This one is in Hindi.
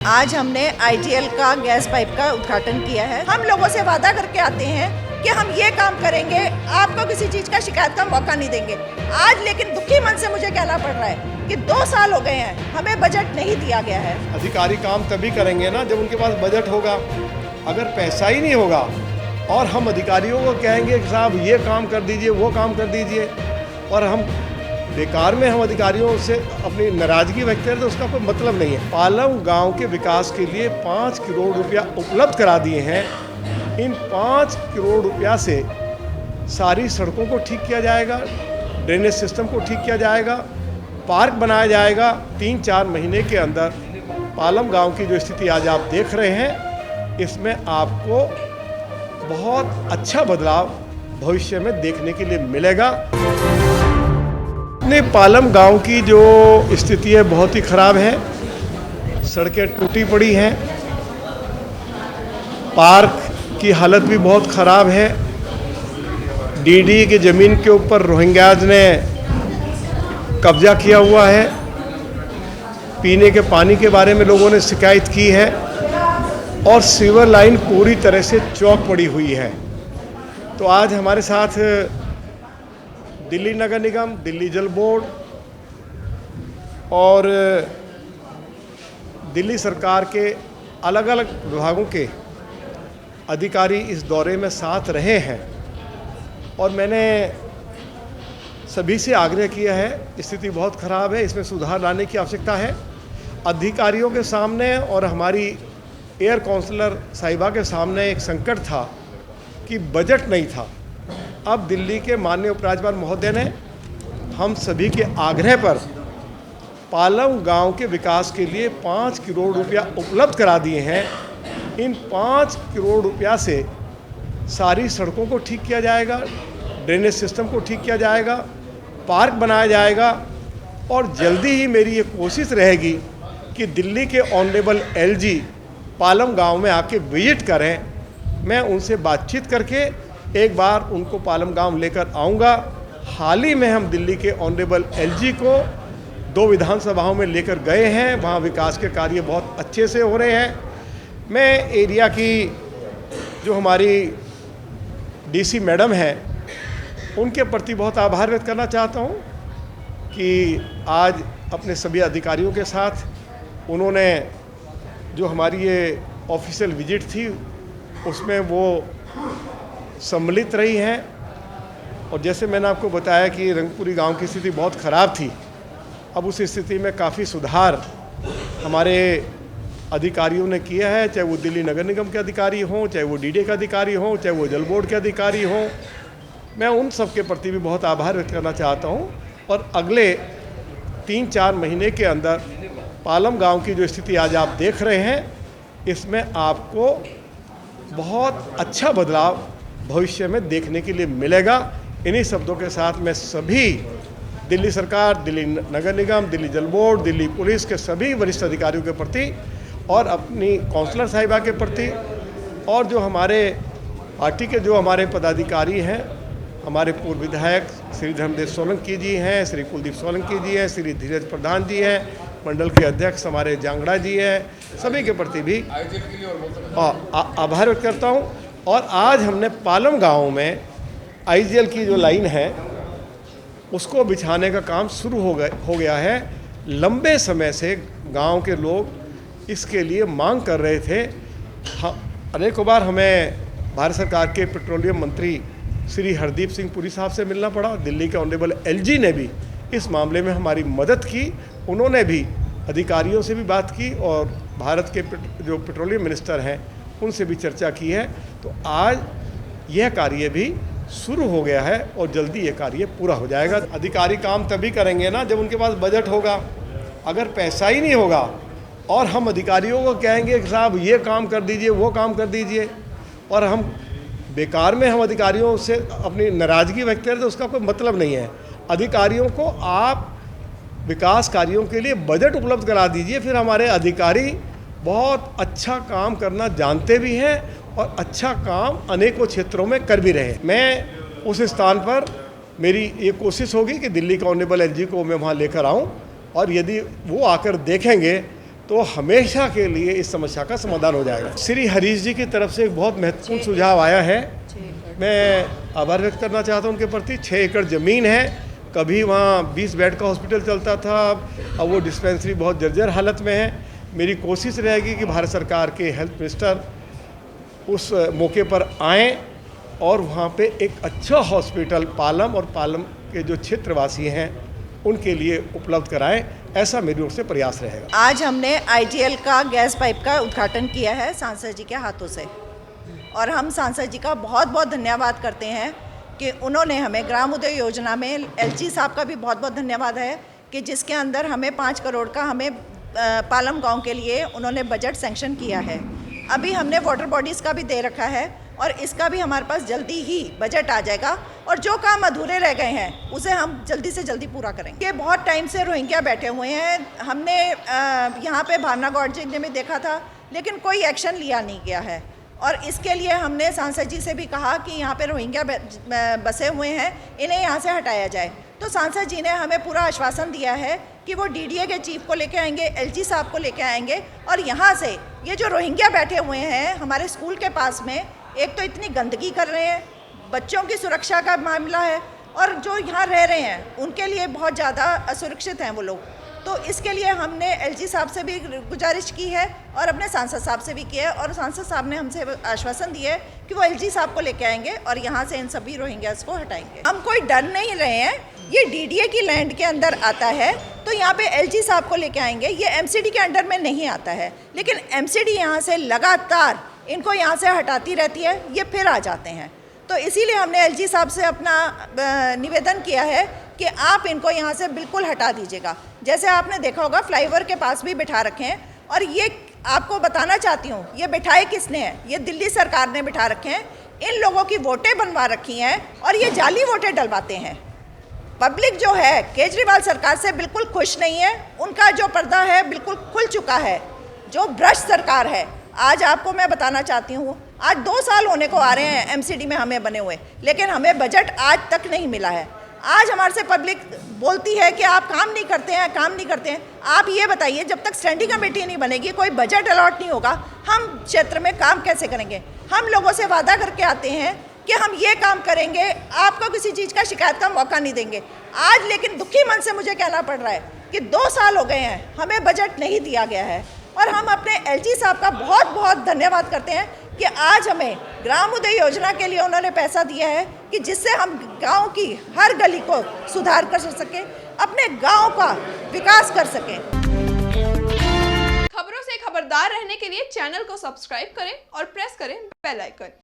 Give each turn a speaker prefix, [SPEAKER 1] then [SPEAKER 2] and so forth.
[SPEAKER 1] आज हमने आईजीएल का गैस पाइप का उद्घाटन किया है। हम लोगों से वादा करके आते हैं कि हम ये काम करेंगे, आपको किसी चीज का शिकायत का मौका नहीं देंगे। आज लेकिन दुखी मन से मुझे कहना पड़ रहा है कि 2 साल हो गए हैं, हमें बजट नहीं दिया गया है।
[SPEAKER 2] अधिकारी काम तभी करेंगे ना जब उनके पास बजट होगा। अगर पैसा ही नहीं होगा और हम अधिकारियों को कहेंगे कि साहब ये काम कर दीजिए, वो काम कर दीजिए, और हम बेकार में हम अधिकारियों से अपनी नाराजगी व्यक्त करें तो उसका कोई मतलब नहीं है। पालम गांव के विकास के लिए 5 करोड़ रुपया उपलब्ध करा दिए हैं। इन 5 करोड़ रुपया से सारी सड़कों को ठीक किया जाएगा, ड्रेनेज सिस्टम को ठीक किया जाएगा, पार्क बनाया जाएगा। 3-4 महीने के अंदर पालम गांव की जो स्थिति आज आप देख रहे हैं, इसमें आपको बहुत अच्छा बदलाव भविष्य में देखने के लिए मिलेगा। अपने पालम गांव की जो स्थिति है बहुत ही ख़राब है। सड़कें टूटी पड़ी हैं, पार्क की हालत भी बहुत ख़राब है। डीडी की ज़मीन के ऊपर रोहिंग्याज ने कब्जा किया हुआ है। पीने के पानी के बारे में लोगों ने शिकायत की है और सीवर लाइन पूरी तरह से चौक पड़ी हुई है। तो आज हमारे साथ दिल्ली नगर निगम, दिल्ली जल बोर्ड और दिल्ली सरकार के अलग अलग विभागों के अधिकारी इस दौरे में साथ रहे हैं और मैंने सभी से आग्रह किया है, स्थिति बहुत ख़राब है, इसमें सुधार लाने की आवश्यकता है। अधिकारियों के सामने और हमारी एयर काउंसलर साहिबा के सामने एक संकट था कि बजट नहीं था। अब दिल्ली के माननीय उपराज्यपाल महोदय ने हम सभी के आग्रह पर पालम गांव के विकास के लिए 5 करोड़ रुपया उपलब्ध करा दिए हैं। इन 5 करोड़ रुपया से सारी सड़कों को ठीक किया जाएगा, ड्रेनेज सिस्टम को ठीक किया जाएगा, पार्क बनाया जाएगा और जल्दी ही मेरी ये कोशिश रहेगी कि दिल्ली के ऑनरेबल एलजी पालम गांव में आके विजिट करें। मैं उनसे बातचीत करके एक बार उनको पालम गांव लेकर आऊँगा। हाल ही में हम दिल्ली के ऑनरेबल एलजी को 2 विधानसभाओं में लेकर गए हैं, वहाँ विकास के कार्य बहुत अच्छे से हो रहे हैं। मैं एरिया की जो हमारी डीसी मैडम हैं उनके प्रति बहुत आभार व्यक्त करना चाहता हूँ कि आज अपने सभी अधिकारियों के साथ उन्होंने जो हमारी ये ऑफिशियल विजिट थी उसमें वो सम्मिलित रही हैं। और जैसे मैंने आपको बताया कि रंगपुरी गांव की स्थिति बहुत ख़राब थी, अब उस स्थिति में काफ़ी सुधार हमारे अधिकारियों ने किया है, चाहे वो दिल्ली नगर निगम के अधिकारी हों, चाहे वो डीडी के अधिकारी हों, चाहे वो जल बोर्ड के अधिकारी हों। मैं उन सब के प्रति भी बहुत आभार व्यक्त करना चाहता हूँ और अगले 3-4 महीने के अंदर पालम गांव की जो स्थिति आज आप देख रहे हैं, इसमें आपको बहुत अच्छा बदलाव भविष्य में देखने के लिए मिलेगा। इन्हीं शब्दों के साथ मैं सभी दिल्ली सरकार, दिल्ली नगर निगम, दिल्ली जल बोर्ड, दिल्ली पुलिस के सभी वरिष्ठ अधिकारियों के प्रति और अपनी काउंसलर साहिबा के प्रति और जो हमारे पार्टी के जो हमारे पदाधिकारी हैं, हमारे पूर्व विधायक श्री धर्मदेव सोलंकी जी हैं, श्री कुलदीप सोलंकी जी हैं, श्री धीरज प्रधान जी हैं, मंडल के अध्यक्ष हमारे जांगड़ा जी हैं, सभी के प्रति भी आभार व्यक्त करता हूँ। और आज हमने पालम गांव में आईजीएल की जो लाइन है उसको बिछाने का काम शुरू हो गया है। लंबे समय से गांव के लोग इसके लिए मांग कर रहे थे। अनेकों बार हमें भारत सरकार के पेट्रोलियम मंत्री श्री हरदीप सिंह पुरी साहब से मिलना पड़ा। दिल्ली के ऑनरेबल एलजी ने भी इस मामले में हमारी मदद की। उन्होंने भी अधिकारियों से भी बात की और भारत के जो पेट्रोलियम मिनिस्टर हैं उनसे भी चर्चा की है। तो आज यह कार्य भी शुरू हो गया है और जल्दी ये कार्य पूरा हो जाएगा। अधिकारी काम तभी करेंगे ना जब उनके पास बजट होगा। अगर पैसा ही नहीं होगा और हम अधिकारियों को कहेंगे कि साहब ये काम कर दीजिए, वो काम कर दीजिए, और हम बेकार में हम अधिकारियों से अपनी नाराजगी व्यक्त करें तो उसका कोई मतलब नहीं है। अधिकारियों को आप विकास कार्यों के लिए बजट उपलब्ध करा दीजिए, फिर हमारे अधिकारी बहुत अच्छा काम करना जानते भी हैं और अच्छा काम अनेकों क्षेत्रों में कर भी रहे हैं। मैं उस स्थान पर मेरी ये कोशिश होगी कि दिल्ली के ऑनरेबल एलजी को मैं वहाँ लेकर आऊँ और यदि वो आकर देखेंगे तो हमेशा के लिए इस समस्या का समाधान हो जाएगा। श्री हरीश जी की तरफ से एक बहुत महत्वपूर्ण सुझाव आया है, मैं आभार व्यक्त करना चाहता हूं उनके प्रति। 6 एकड़ ज़मीन है, कभी वहाँ 20 बेड का हॉस्पिटल चलता था, अब वो डिस्पेंसरी बहुत जर्जर हालत में है। मेरी कोशिश रहेगी कि भारत सरकार के हेल्थ मिनिस्टर उस मौके पर आएँ और वहाँ पे एक अच्छा हॉस्पिटल पालम और पालम के जो क्षेत्रवासी हैं उनके लिए उपलब्ध कराएं, ऐसा मेरी ओर से प्रयास रहेगा।
[SPEAKER 1] आज हमने IGL का गैस पाइप का उद्घाटन किया है सांसद जी के हाथों से, और हम सांसद जी का बहुत बहुत धन्यवाद करते हैं कि उन्होंने हमें ग्राम उदय योजना में LG साहब का भी बहुत बहुत धन्यवाद है कि जिसके अंदर हमें 5 करोड़ का हमें पालम गांव के लिए उन्होंने बजट सैंक्शन किया है। अभी हमने वाटर बॉडीज़ का भी दे रखा है और इसका भी हमारे पास जल्दी ही बजट आ जाएगा, और जो काम अधूरे रह गए हैं उसे हम जल्दी से जल्दी पूरा करेंगे। ये बहुत टाइम से रोहिंग्या बैठे हुए हैं, हमने यहाँ पे भावना गौड़ जी ने भी देखा था, लेकिन कोई एक्शन लिया नहीं गया है, और इसके लिए हमने सांसद जी से भी कहा कि यहाँ पे रोहिंग्या बसे हुए हैं, इन्हें यहाँ से हटाया जाए। तो सांसद जी ने हमें पूरा आश्वासन दिया है कि वो DDA के चीफ को लेके आएंगे, LG साहब को लेके आएंगे, और यहाँ से ये जो रोहिंग्या बैठे हुए हैं हमारे स्कूल के पास में, एक तो इतनी गंदगी कर रहे हैं, बच्चों की सुरक्षा का मामला है, और जो यहाँ रह रहे हैं उनके लिए बहुत ज़्यादा असुरक्षित हैं वो लोग। तो इसके लिए हमने LG साहब से भी गुजारिश की है और अपने सांसद साहब से भी की है, और सांसद साहब ने हमसे आश्वासन दिया है कि वो LG साहब को लेके आएंगे और यहाँ से इन सभी रोहिंग्यास को हटाएंगे। हम कोई डर नहीं रहे हैं, ये DDA की लैंड के अंदर आता है, तो यहाँ पे LG साहब को लेके आएंगे। ये MCD के अंडर में नहीं आता है, लेकिन MCD यहाँ से लगातार इनको यहाँ से हटाती रहती है, ये फिर आ जाते हैं। तो इसीलिए हमने LG साहब से अपना निवेदन किया है कि आप इनको यहाँ से बिल्कुल हटा दीजिएगा। जैसे आपने देखा होगा फ्लाईओवर के पास भी बिठा रखे हैं, और ये आपको बताना चाहती हूँ ये बिठाए किसने हैं, ये दिल्ली सरकार ने बिठा रखे हैं। इन लोगों की वोटें बनवा रखी हैं और ये जाली वोटें डलवाते हैं। पब्लिक जो है केजरीवाल सरकार से बिल्कुल खुश नहीं है, उनका जो पर्दा है बिल्कुल खुल चुका है। जो भ्रष्ट सरकार है, आज आपको मैं बताना चाहती हूँ, आज 2 साल होने को आ रहे हैं MCD में हमें बने हुए, लेकिन हमें बजट आज तक नहीं मिला है। आज हमारे से पब्लिक बोलती है कि आप काम नहीं करते हैं, काम नहीं करते हैं। आप ये बताइए, जब तक स्टैंडिंग कमेटी नहीं बनेगी, कोई बजट अलॉट नहीं होगा, हम क्षेत्र में काम कैसे करेंगे? हम लोगों से वादा करके आते हैं कि हम ये काम करेंगे, आपको किसी चीज़ का शिकायत का मौका नहीं देंगे। आज लेकिन दुखी मन से मुझे कहना पड़ रहा है कि 2 साल हो गए हैं, हमें बजट नहीं दिया गया है, और हम अपने LG साहब का बहुत बहुत धन्यवाद करते हैं कि आज हमें ग्राम उदय योजना के लिए उन्होंने पैसा दिया है कि जिससे हम गांव की हर गली को सुधार कर सकें, अपने गांव का विकास कर सकें।
[SPEAKER 3] खबरों से खबरदार रहने के लिए चैनल को सब्सक्राइब करें और प्रेस करें बेल आइकन।